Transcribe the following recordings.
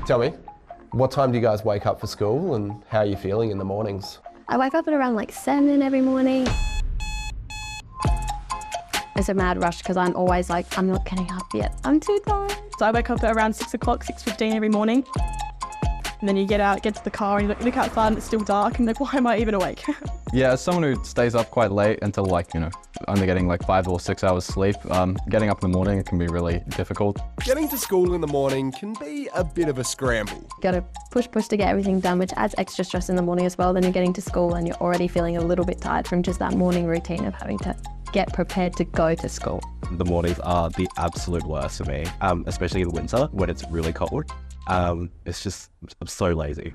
Tell me, what time do you guys wake up for school and how are you feeling in the mornings? I wake up at around like 7 every morning. It's a mad rush because I'm always like, I'm not getting up yet. I'm too tired. So I wake up at around 6 o'clock, 6:15 every morning. And then you get out, get to the car and you look outside and it's still dark and like, why am I even awake? Yeah, as someone who stays up quite late until like, only getting like 5 or 6 hours sleep, getting up in the morning, it can be really difficult. Getting to school in the morning can be a bit of a scramble. Got to push to get everything done, which adds extra stress in the morning as well. Then you're getting to school and you're already feeling a little bit tired from just that morning routine of having to get prepared to go to school. The mornings are the absolute worst for me, especially in winter when it's really cold. It's just, I'm so lazy.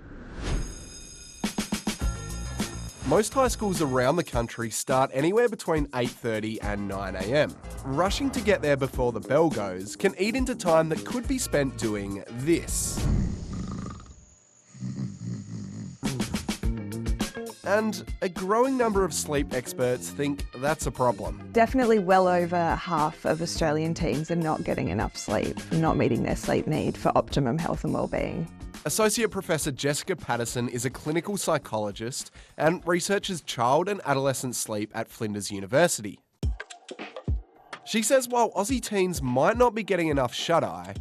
Most high schools around the country start anywhere between 8:30 and 9 a.m. Rushing to get there before the bell goes can eat into time that could be spent doing this. And a growing number of sleep experts think that's a problem. Definitely well over half of Australian teens are not getting enough sleep, not meeting their sleep need for optimum health and wellbeing. Associate Professor Jessica Patterson is a clinical psychologist and researches child and adolescent sleep at Flinders University. She says while Aussie teens might not be getting enough shut-eye,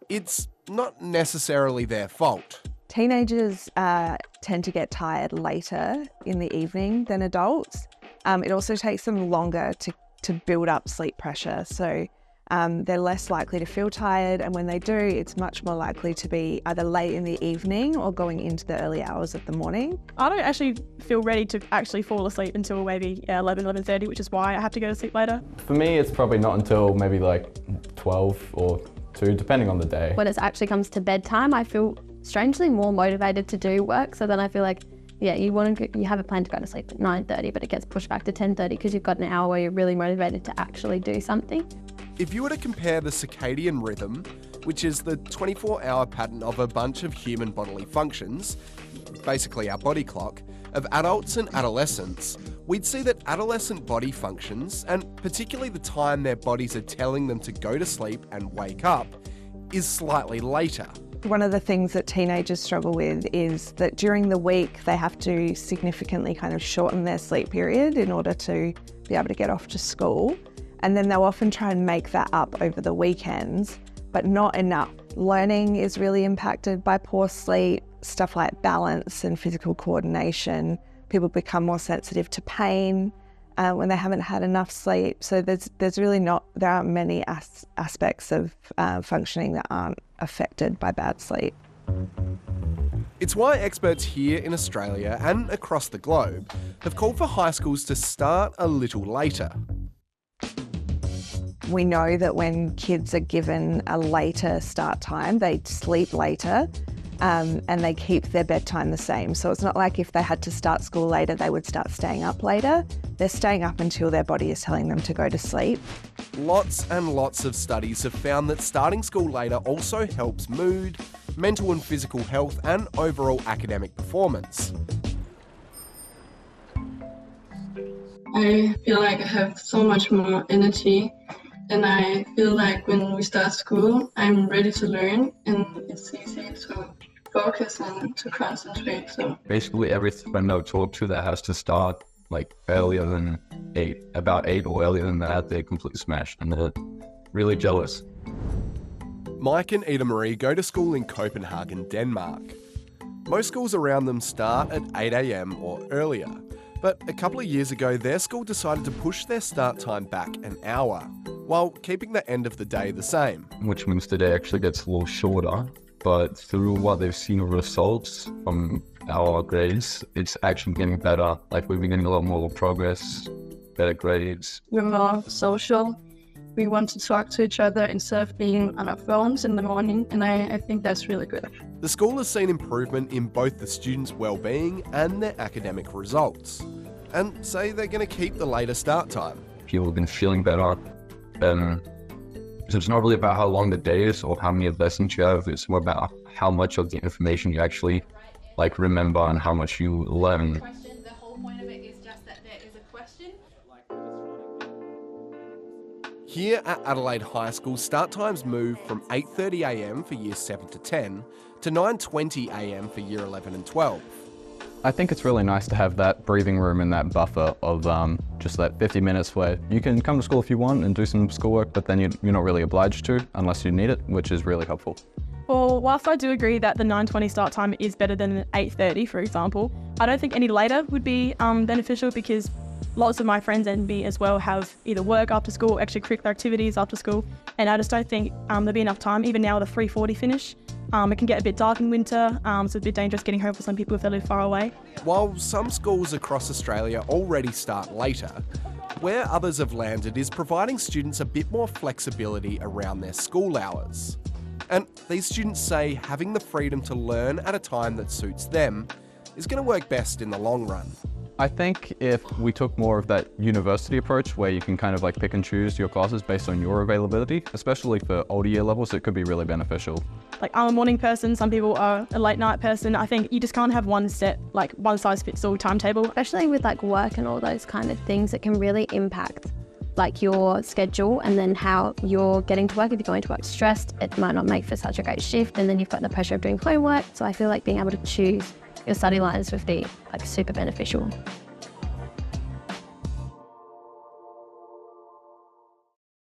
it's not necessarily their fault. Teenagers tend to get tired later in the evening than adults. It also takes them longer to build up sleep pressure. So they're less likely to feel tired, and when they do, it's much more likely to be either late in the evening or going into the early hours of the morning. I don't actually feel ready to actually fall asleep until maybe 11:30, which is why I have to go to sleep later. For me, it's probably not until maybe like 12 or 2, depending on the day. When it actually comes to bedtime, I feel strangely more motivated to do work. So then I feel like, yeah, you have a plan to go to sleep at 9:30, but it gets pushed back to 10:30 because you've got an hour where you're really motivated to actually do something. If you were to compare the circadian rhythm, which is the 24-hour pattern of a bunch of human bodily functions, basically our body clock, of adults and adolescents, we'd see that adolescent body functions, and particularly the time their bodies are telling them to go to sleep and wake up, is slightly later. One of the things that teenagers struggle with is that during the week they have to significantly kind of shorten their sleep period in order to be able to get off to school. And then they'll often try and make that up over the weekends, but not enough. Learning is really impacted by poor sleep, stuff like balance and physical coordination. People become more sensitive to pain when they haven't had enough sleep. So there aren't many aspects of functioning that aren't affected by bad sleep. It's why experts here in Australia and across the globe have called for high schools to start a little later. We know that when kids are given a later start time, they sleep later and they keep their bedtime the same. So it's not like if they had to start school later, they would start staying up later. They're staying up until their body is telling them to go to sleep. Lots and lots of studies have found that starting school later also helps mood, mental and physical health, and overall academic performance. I feel like I have so much more energy, and I feel like when we start school, I'm ready to learn, and it's easy to focus and to concentrate. So Basically, every friend I talk to that has to start like earlier than 8, about 8 or earlier than that, they're completely smashed and they're really jealous. Mike and Ida Marie go to school in Copenhagen, Denmark. Most schools around them start at 8 a.m. or earlier, but a couple of years ago, their school decided to push their start time back an hour, while keeping the end of the day the same. Which means the day actually gets a little shorter, but through what they've seen of results from our grades, it's actually getting better. Like we've been getting a lot more progress, better grades. We're more social. We want to talk to each other instead of being on our phones in the morning, and I think that's really good. The school has seen improvement in both the students' well-being and their academic results, and say they're going to keep the later start time. People have been feeling better. So it's not really about how long the day is or how many lessons you have. It's more about how much of the information you actually remember and how much you learn. The whole point of it is just that there is a question. Here at Adelaide High School, start times move from 8:30am for years 7 to 10 to 9:20am for year 11 and 12. I think it's really nice to have that breathing room and that buffer of just that 50 minutes where you can come to school if you want and do some schoolwork, but then you're not really obliged to unless you need it, which is really helpful. Well, whilst I do agree that the 9:20 start time is better than 8:30, for example, I don't think any later would be beneficial because lots of my friends and me as well have either work after school, extracurricular activities after school, and I just don't think there'll be enough time, even now with a 3:40 finish. It can get a bit dark in winter, so it's a bit dangerous getting home for some people if they live far away. While some schools across Australia already start later, where others have landed is providing students a bit more flexibility around their school hours. And these students say having the freedom to learn at a time that suits them is going to work best in the long run. I think if we took more of that university approach where you can kind of like pick and choose your classes based on your availability, especially for older year levels, it could be really beneficial. Like, I'm a morning person, some people are a late night person. I think you just can't have one set, like one size fits all timetable. Especially with like work and all those kind of things, it can really impact like your schedule and then how you're getting to work. If you're going to work stressed, it might not make for such a great shift, and then you've got the pressure of doing homework. So I feel like being able to choose your study lines would be like super beneficial.